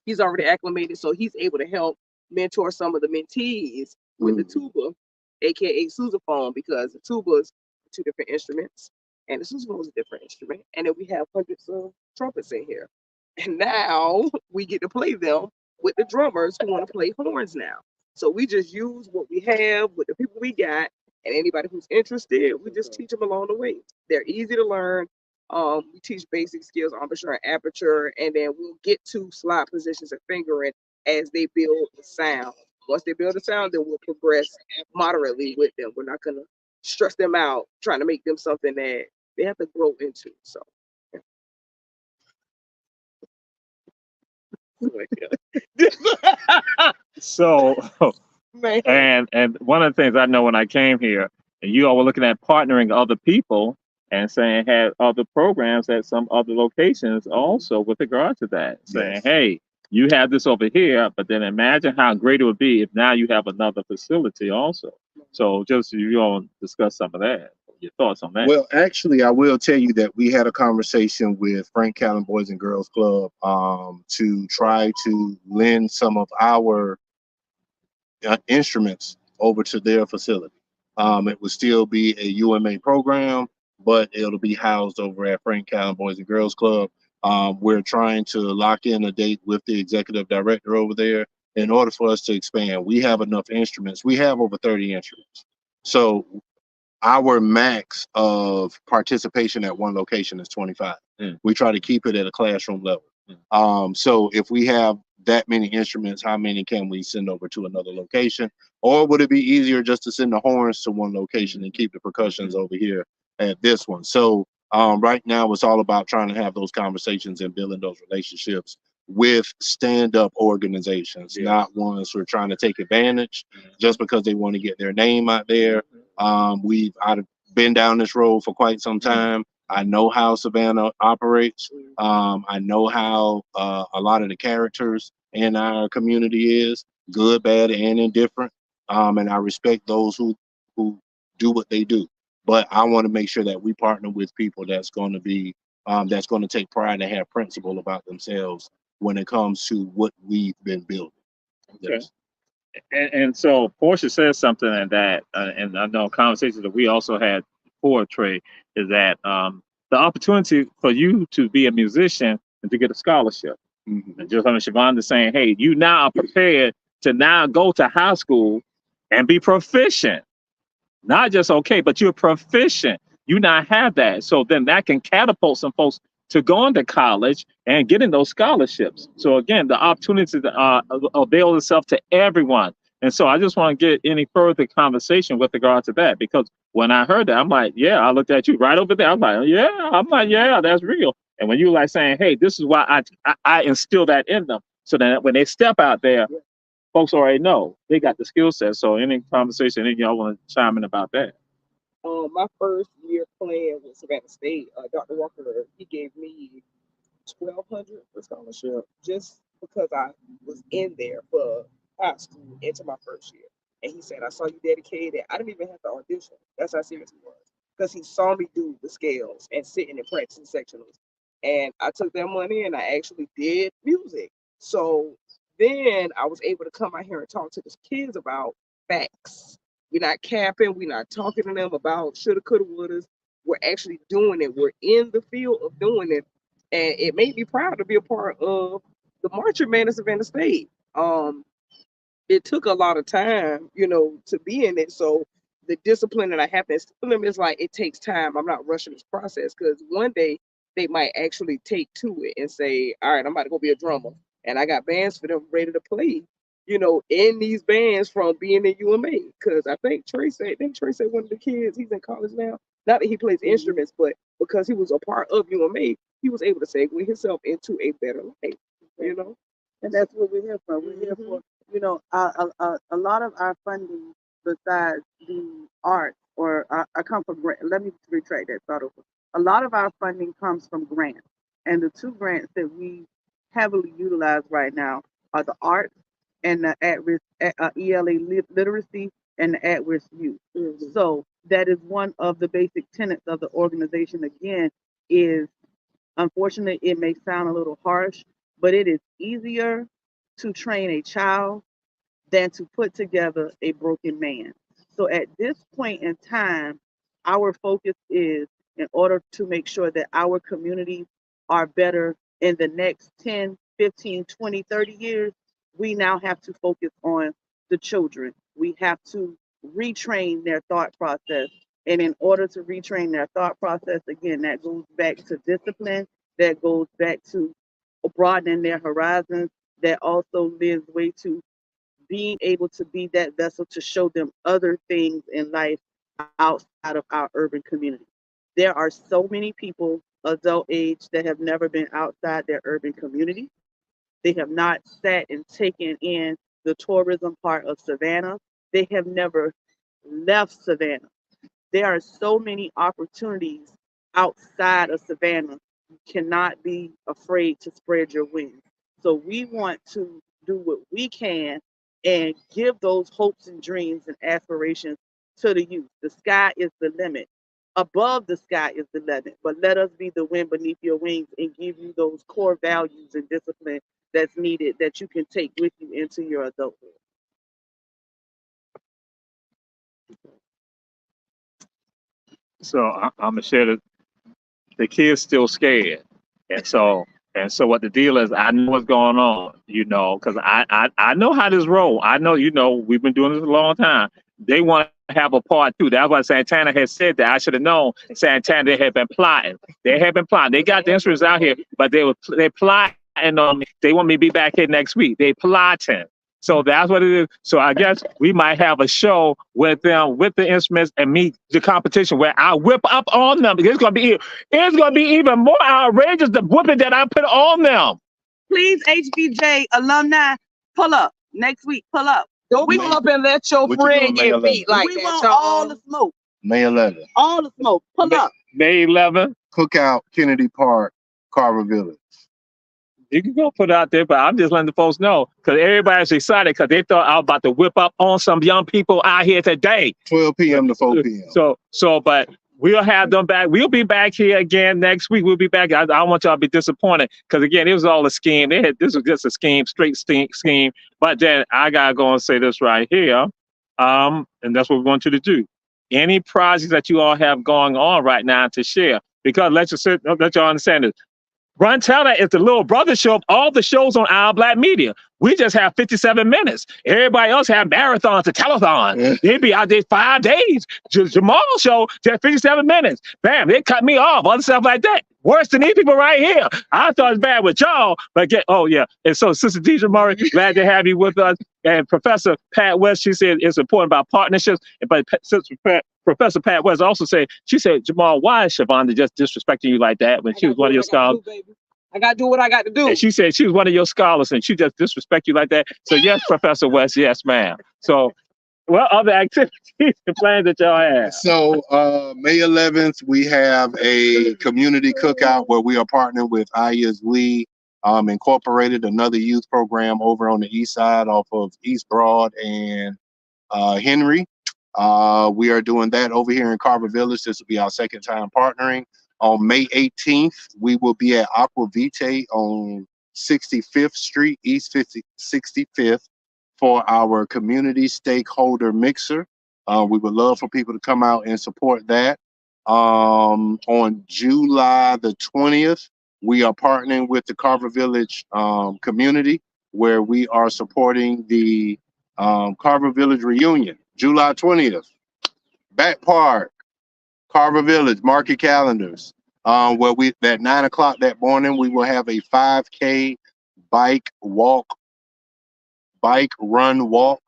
He's already acclimated, so he's able to help mentor some of the mentees with the tuba, aka sousaphone, because the tubas are 2 different instruments, and the sousaphone is a different instrument. And then we have hundreds of trumpets in here, and now we get to play them with the drummers who want to play horns now. So we just use what we have with the people we got, and anybody who's interested, we just teach them along the way. They're easy to learn. We teach basic skills, embouchure and aperture, and then we'll get to slide positions and fingering as they build the sound. Once they build the sound, then we'll progress moderately with them. We're not gonna stress them out trying to make them something that they have to grow into. So So man. and one of the things I know when I came here, and you all were looking at partnering other people and saying had other programs at some other locations also with regard to that, saying, Yes. hey, you have this over here, but then imagine how great it would be if now you have another facility also. So just you all discuss some of that, your thoughts on that. Well, actually, I will tell you that we had a conversation with Frank Callan Boys and Girls Club to try to lend some of our instruments over to their facility. It would still be a UMA program, but it'll be housed over at Frank Callan Boys and Girls Club. We're trying to lock in a date with the executive director over there in order for us to expand. We have enough instruments. We have over 30 instruments. So our max of participation at one location is 25. We try to keep it at a classroom level. So if we have that many instruments, how many can we send over to another location? Or would it be easier just to send the horns to one location and keep the percussions over here at this one? So right now it's all about trying to have those conversations and building those relationships with stand-up organizations, not ones who are trying to take advantage just because they want to get their name out there. I've been down this road for quite some time. I know how Savannah operates. I know how a lot of the characters in our community is, good, bad, and indifferent. And I respect those who do what they do. But I want to make sure that we partner with people that's going to be, that's going to take pride and have principle about themselves when it comes to what we've been building. Okay. And so Portia says something in that, and I know conversations that we also had before, Trey, is that the opportunity for you to be a musician and to get a scholarship. Mhm. And just like Siobhan is saying, hey, you now are prepared to now go to high school and be proficient. Not just okay, but you're proficient. You now have that. So then that can catapult some folks to going to college and getting those scholarships. So again, the opportunity to avail itself to everyone. And so I just want to get any further conversation with regard to that, because when I heard that, I'm like, yeah, I looked at you right over there. I'm like, yeah, that's real. And when you like saying, hey, this is why I instill that in them. So that when they step out there, folks already know they got the skill set. So any conversation, any of y'all want to chime in about that? My first year playing with Savannah State, Dr. Walker, he gave me $1,200 for scholarship just because I was in there for high school into my first year. And he said, I saw you dedicated. I didn't even have to audition. That's how serious he was. Because he saw me do the scales and sitting and practicing sectionals. And I took that money and I actually did music. So then I was able to come out here and talk to the kids about facts. We're not capping. We're not talking to them about shoulda, coulda, wouldas. We're actually doing it. We're in the field of doing it. And it made me proud to be a part of the marching band of Savannah State. It took a lot of time, to be in it. So the discipline that I have to instill in them is like, it takes time. I'm not rushing this process because one day they might actually take to it and say, all right, I'm about to go be a drummer. And I got bands for them ready to play, in these bands from being in UMA. Because I think Trey said one of the kids, he's in college now. Not that he plays instruments, but because he was a part of UMA, he was able to segue himself into a better life, And that's what we're here for. We're here for, a lot of our funding besides the arts, or I come from grant. Let me retract that thought over. A lot of our funding comes from grants, and the two grants that we heavily utilize right now are the arts and the at-risk ELA literacy and the at-risk youth. Mm-hmm. So that is one of the basic tenets of the organization. Again, is unfortunately it may sound a little harsh, but it is easier to train a child than to put together a broken man. So at this point in time, our focus is in order to make sure that our communities are better in the next 10, 15, 20, 30 years, we now have to focus on the children. We have to retrain their thought process. And in order to retrain their thought process, again, that goes back to discipline, that goes back to broadening their horizons, that also lives way to being able to be that vessel to show them other things in life outside of our urban community. There are so many people adult age that have never been outside their urban community. They have not sat and taken in the tourism part of Savannah. They have never left Savannah. There are so many opportunities outside of Savannah. You cannot be afraid to spread your wings. So we want to do what we can and give those hopes and dreams and aspirations to the youth. The sky is the limit. Above the sky is the limit, but let us be the wind beneath your wings and give you those core values and discipline that's needed that you can take with you into your adulthood. So I'm gonna share that the kids still scared, and so what the deal is, I know what's going on, because I know how this roll. I know, we've been doing this a long time. They want to have a part two. That's why Santana had said that. I should have known Santana. They had been plotting. They got the instruments out here, but they plotting on me. They want me to be back here next week. They plotting. So that's what it is. So I guess we might have a show with them, with the instruments, and meet the competition where I whip up on them. It's gonna be even more outrageous the whipping that I put on them. Please, HBJ alumni, pull up next week. Pull up. Don't pull up and let your friend get beat like we that. We want all the smoke. May 11th. All the smoke. Pull up. May 11th. Cookout, Kennedy Park, Carver Village. You can go put it out there, but I'm just letting the folks know because everybody's excited because they thought I was about to whip up on some young people out here today. 12 p.m. to 4 p.m. So, but we'll have them back. We'll be back here again next week. We'll be back. I don't want y'all to be disappointed because again, it was all a scheme. This was just a scheme, straight scheme. But then I gotta go and say this right here, and that's what we want you to do. Any projects that you all have going on right now to share, because let y'all understand this. Run Tell That is the little brother show of all the shows on Our Black Media. We just have 57 minutes. Everybody else have marathons and telethons. They'd be out there 5 days. Jamal show just 57 minutes. Bam, they cut me off, other stuff like that. Worse than these people right here. I thought it's bad with y'all, but And so Sister Deidre Murray, glad to have you with us. And Professor Pat West, she said it's important about partnerships. But Professor Pat West also said, she said, Jamal, why is Shavonda just disrespecting you like that when she was one of your scholars? I got to do what I got to do. And she said she was one of your scholars and she just disrespect you like that. So yes, Professor West, yes, ma'am. So what other activities and plans that y'all have? So May 11th, we have a community cookout where we are partnering with Aya's We Incorporated, another youth program over on the east side off of East Broad and Henry. We are doing that over here in Carver Village. This will be our second time partnering. On May 18th, we will be at Aqua Vitae on 65th Street, East 65th, for our community stakeholder mixer. We would love for people to come out and support that. On July the 20th, we are partnering with the Carver Village community, where we are supporting the Carver Village reunion. July 20th, Back Park, Carver Village, mark your calendars. Where at 9 o'clock that morning, we will have a 5K bike run walk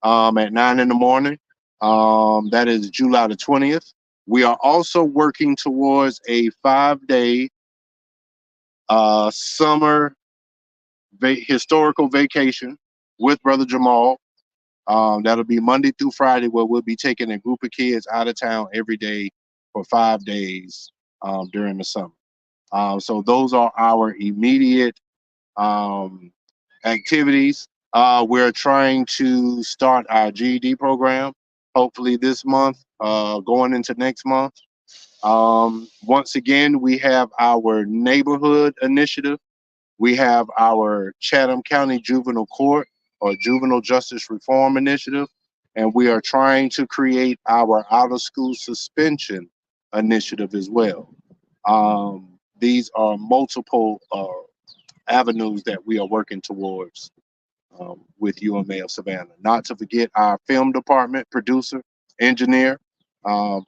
at 9 in the morning. That is July the 20th. We are also working towards a 5-day summer historical vacation with Brother Jamal. That'll be Monday through Friday, where we'll be taking a group of kids out of town every day for 5 days during the summer. So those are our immediate activities. We're trying to start our GED program, hopefully this month, going into next month. Once again, we have our neighborhood initiative. We have our Chatham County Juvenile Court or Juvenile Justice Reform Initiative, and we are trying to create our out-of-school suspension initiative as well. These are multiple avenues that we are working towards with UMA of Savannah. Not to forget our film department, producer, engineer. I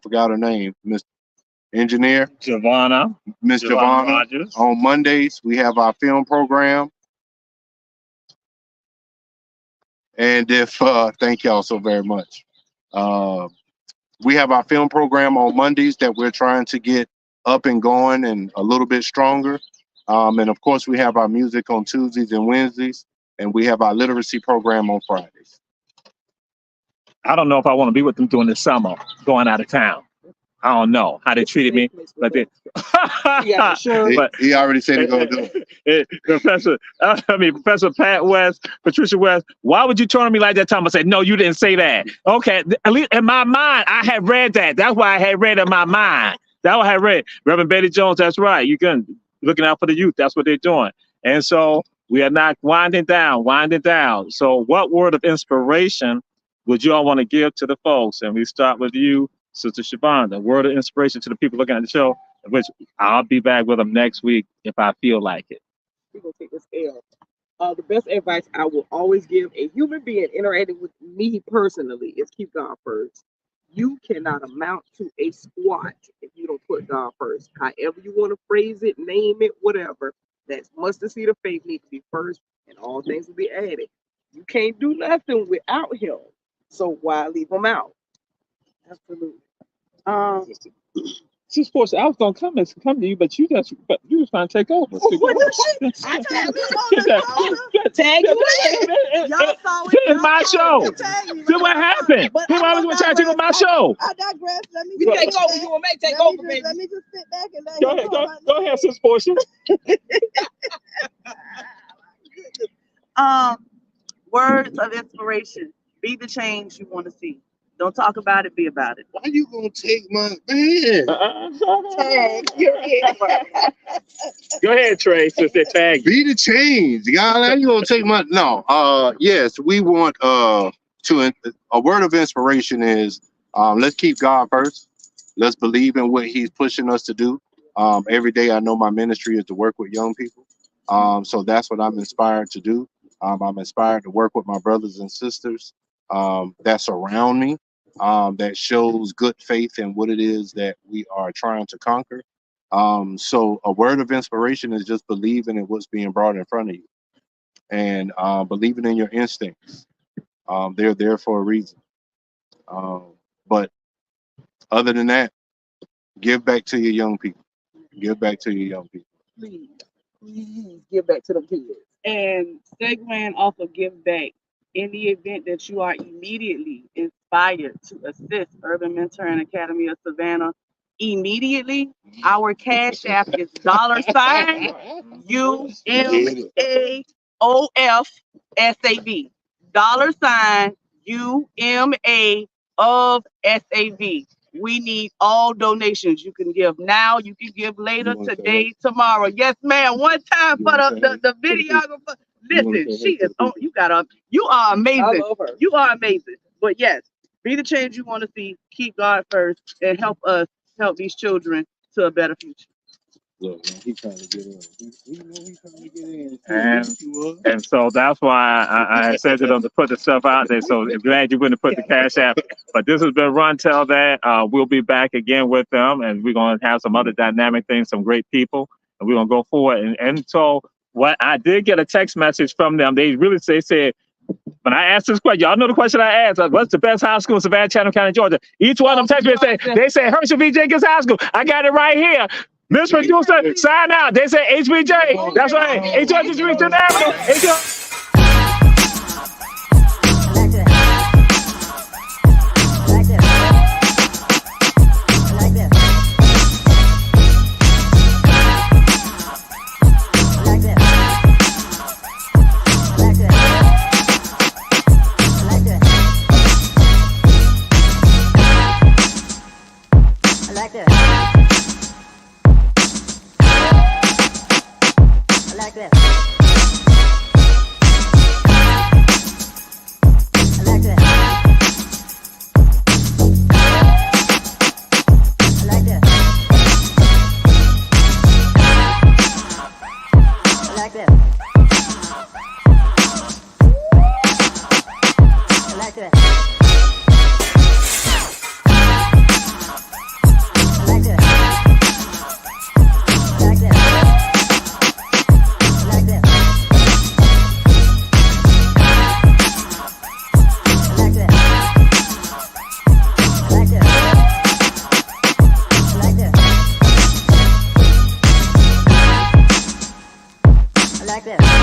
forgot her name, Miss Engineer. Miss Giovanna. Rogers. On Mondays, we have our film program. And thank y'all so very much. We have our film program on Mondays that we're trying to get up and going and a little bit stronger. And of course, we have our music on Tuesdays and Wednesdays, and we have our literacy program on Fridays. I don't know if I want to be with them during the summer, going out of town. I don't know how they treated me, but they, Yeah, sure. He already said he's gonna do it. Professor Pat West, Patricia West, why would you turn on me like that time? I said, no, you didn't say that. Okay, at least in my mind, I had read that. That's why I had read in my mind. That's what I had read. Reverend Betty Jones, that's right. You can looking out for the youth. That's what they're doing. And so we are not winding down. So what word of inspiration would you all want to give to the folks? And we start with you, Sister Shavonda. Word of inspiration to the people looking at the show, which I'll be back with them next week if I feel like it. We're going to take this L. The best advice I will always give a human being interacting with me personally is keep God first. You cannot amount to a squat if you don't put God first. However you want to phrase it, name it, whatever. That mustard seed of faith needs to be first, and all things will be added. You can't do nothing without Him. So why leave Him out? Absolutely. Sis Portia, I was gonna come to you, but you was trying to take over. I tag you in. Y'all saw it. This is my show. See what happened? Who always want to try to take over my show? I digress. Let me You take over. You may take over, baby. Let me just sit back and let Go ahead, Sis Portia. Words of inspiration. Be the change you want to see. Don't talk about it, be about it. Why you gonna take my man? Tag, you're it. Go ahead, Trey, since they tagged you. Be the change, God. How you gonna take my yes, we want a word of inspiration is let's keep God first. Let's believe in what He's pushing us to do. Every day I know my ministry is to work with young people. So that's what I'm inspired to do. I'm inspired to work with my brothers and sisters that surround me, that shows good faith in what it is that we are trying to conquer. So a word of inspiration is just believing in what's being brought in front of you and believing in your instincts. They're there for a reason. But other than that, give back to your young people. Give back to your young people. Please give back to them kids. And segueing off of give back, in the event that you are immediately inspired to assist Urban Mentoring Academy of Savannah, immediately, our Cash App is $UMAOFSAV. $UMAOFSAV. We need all donations. You can give now, you can give later, today, tomorrow. Yes, ma'am. One time for the videographer. Listen, she is on. You are amazing. I love her. You are amazing. But yes, be the change you want to see. Keep God first and help us help these children to a better future. Look, man, he's trying to get in. He know he's trying to get in. And so that's why I said to them to put the stuff out there. So I'm glad you wouldn't put the Cash App. But this has been Run Tell That. We'll be back again with them, and we're going to have some other dynamic things, some great people, and we're going to go forward. And so what I did get a text message from them. They said, when I asked this question, y'all know the question I asked, what's the best high school in Savannah, Chatham County, Georgia? Each one of them text me and they say Herschel V. Jenkins High School. I got it right here. Miss Producer, sign out. They say HBJ. That's right. HBJ Richard Avenue. Like that.